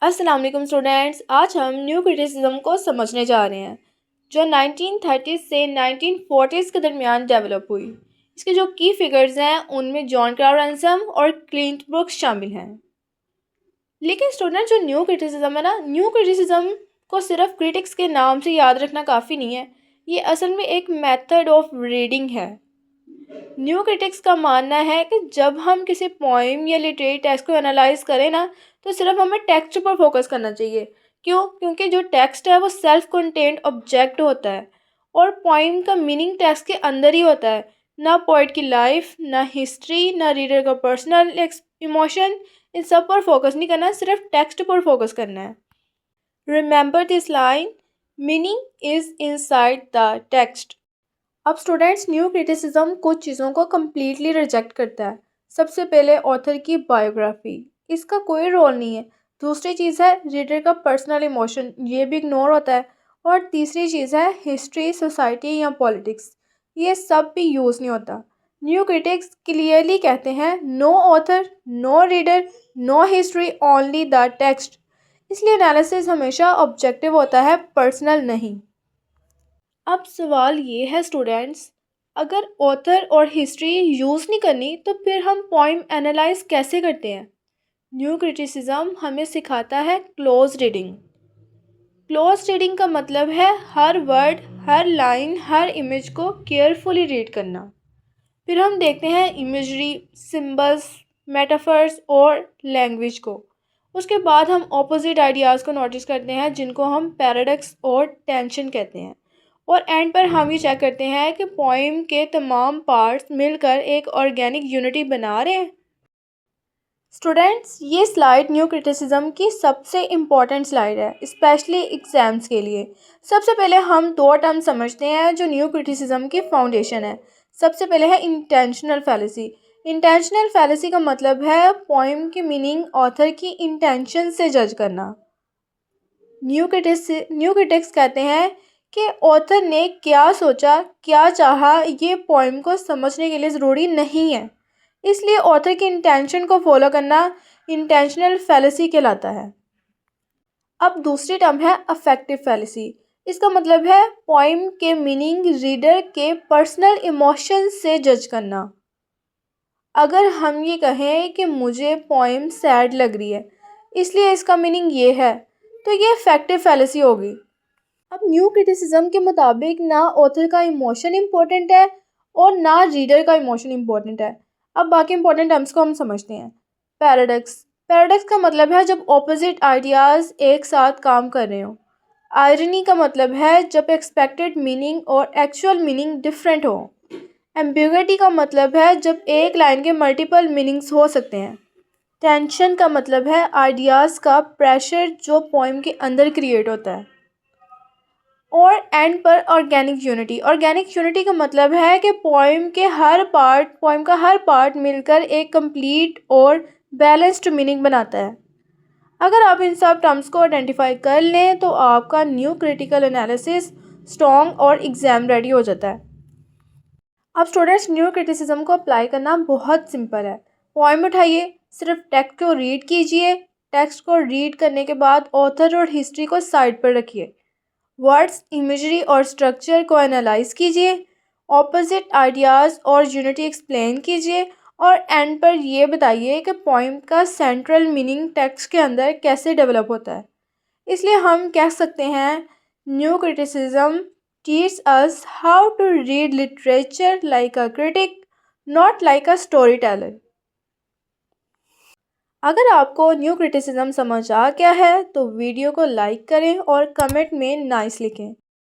अस्सलाम वालेकुम स्टूडेंट्स, आज हम न्यू क्रिटिसिज्म को समझने जा रहे हैं जो 1930 से 1940 के दरमियान डेवलप हुई। इसके जो की फिगर्स हैं उनमें जॉन क्राउड रैंसम और क्लिंट ब्रुक्स शामिल हैं। लेकिन स्टूडेंट जो न्यू क्रिटिसिज्म है ना, न्यू क्रिटिसिज्म को सिर्फ क्रिटिक्स के नाम से याद रखना काफ़ी नहीं है। ये असल में एक मेथड ऑफ रीडिंग है। न्यू क्रिटिक्स का मानना है कि जब हम किसी पोइम या लिटरेरी टेक्स्ट को एनालाइज करें ना, तो सिर्फ हमें टेक्स्ट पर फोकस करना चाहिए। क्यों? क्योंकि जो टेक्स्ट है वो सेल्फ कंटेंट ऑब्जेक्ट होता है और पोइम का मीनिंग टेक्स्ट के अंदर ही होता है, ना पोइट की लाइफ, ना हिस्ट्री, ना रीडर का पर्सनल इमोशन। इन सब पर फोकस नहीं करना, सिर्फ टेक्स्ट पर फोकस करना है। Remember this line, meaning is inside the text. अब स्टूडेंट्स, न्यू क्रिटिसिज्म कुछ चीज़ों को कम्प्लीटली रिजेक्ट करता है। सबसे पहले ऑथर की बायोग्राफी, इसका कोई रोल नहीं है। दूसरी चीज़ है रीडर का पर्सनल इमोशन, ये भी इग्नोर होता है। और तीसरी चीज़ है हिस्ट्री, सोसाइटी या पॉलिटिक्स, ये सब भी यूज़ नहीं होता। न्यू क्रिटिक्स क्लियरली कहते हैं no author, no reader, no history, only the text. इसलिए एनालिसिस हमेशा ऑब्जेक्टिव होता है, पर्सनल नहीं। अब सवाल ये है स्टूडेंट्स, अगर ऑथर और हिस्ट्री यूज़ नहीं करनी तो फिर हम पोइम एनालाइज कैसे करते हैं? न्यू क्रिटिसिज्म हमें सिखाता है क्लोज रीडिंग। क्लोज रीडिंग का मतलब है हर वर्ड, हर लाइन, हर इमेज को केयरफुली रीड करना। फिर हम देखते हैं इमेजरी, सिंबल्स, मेटाफर्स और लैंग्वेज को। उसके बाद हम ऑपोजिट आइडियाज़ को नोटिस करते हैं जिनको हम पैराडॉक्स और टेंशन कहते हैं। और एंड पर हम ये चेक करते हैं कि पोइम के तमाम पार्ट्स मिलकर एक ऑर्गेनिक यूनिटी बना रहे हैं। स्टूडेंट्स, ये स्लाइड न्यू क्रिटिसिज्म की सबसे इम्पॉर्टेंट स्लाइड है, स्पेशली एग्जाम्स के लिए। सबसे पहले हम दो टर्म समझते हैं जो न्यू क्रिटिसिज्म की फाउंडेशन है। सबसे पहले है इंटेंशनल फैलेसी। इंटेंशनल फैलेसी का मतलब है पोइम की मीनिंग ऑथर की इंटेंशन से जज करना। न्यू क्रिटिक्स कहते हैं कि ऑथर ने क्या सोचा, क्या चाहा, ये पोइम को समझने के लिए ज़रूरी नहीं है। इसलिए ऑथर की इंटेंशन को फॉलो करना इंटेंशनल फैलेसी कहलाता है। अब दूसरी टर्म है अफेक्टिव फैलेसी। इसका मतलब है पोइम के मीनिंग रीडर के पर्सनल इमोशन से जज करना। अगर हम ये कहें कि मुझे पोइम सैड लग रही है इसलिए इसका मीनिंग ये है, तो ये अफेक्टिव फैलेसी होगी। अब न्यू क्रिटिसिज्म के मुताबिक ना ऑथर का इमोशन इम्पोर्टेंट है और ना रीडर का इमोशन इम्पोर्टेंट है। अब बाकी इंपॉर्टेंट टर्म्स को हम समझते हैं। पैराडॉक्स। पैराडॉक्स का मतलब है जब ऑपोजिट आइडियाज़ एक साथ काम कर रहे हो। आयरनी का मतलब है जब एक्सपेक्टेड मीनिंग और एक्चुअल मीनिंग डिफरेंट हो। एम्बिग्युइटी का मतलब है जब एक लाइन के मल्टीपल मीनिंग्स हो सकते हैं। टेंशन का मतलब है आइडियाज़ का प्रेशर जो पोइम के अंदर क्रिएट होता है। और एंड पर ऑर्गेनिक यूनिटी। ऑर्गेनिक यूनिटी का मतलब है कि पोइम का हर पार्ट मिलकर एक कंप्लीट और बैलेंस्ड मीनिंग बनाता है। अगर आप इन सब टर्म्स को आइडेंटिफाई कर लें तो आपका न्यू क्रिटिकल एनालिसिस स्ट्रॉन्ग और एग्ज़ाम रेडी हो जाता है। अब स्टूडेंट्स, न्यू क्रिटिसिज्म को अप्लाई करना बहुत सिंपल है। पोइम उठाइए, सिर्फ टेक्स्ट को रीड कीजिए। टेक्स्ट को रीड करने के बाद ऑथर और हिस्ट्री को साइड पर रखिए। वर्ड्स, इमेजरी और स्ट्रक्चर को एनालाइज कीजिए। ऑपोजिट आइडियाज़ और यूनिटी एक्सप्लेन कीजिए। और एंड पर ये बताइए कि पोइम का सेंट्रल मीनिंग टेक्स्ट के अंदर कैसे डेवलप होता है। इसलिए हम कह सकते हैं new criticism teach us how to read literature like a critic, not like a story teller. अगर आपको न्यू क्रिटिसिज्म समझ आ गया है तो वीडियो को लाइक करें और कमेंट में नाइस लिखें।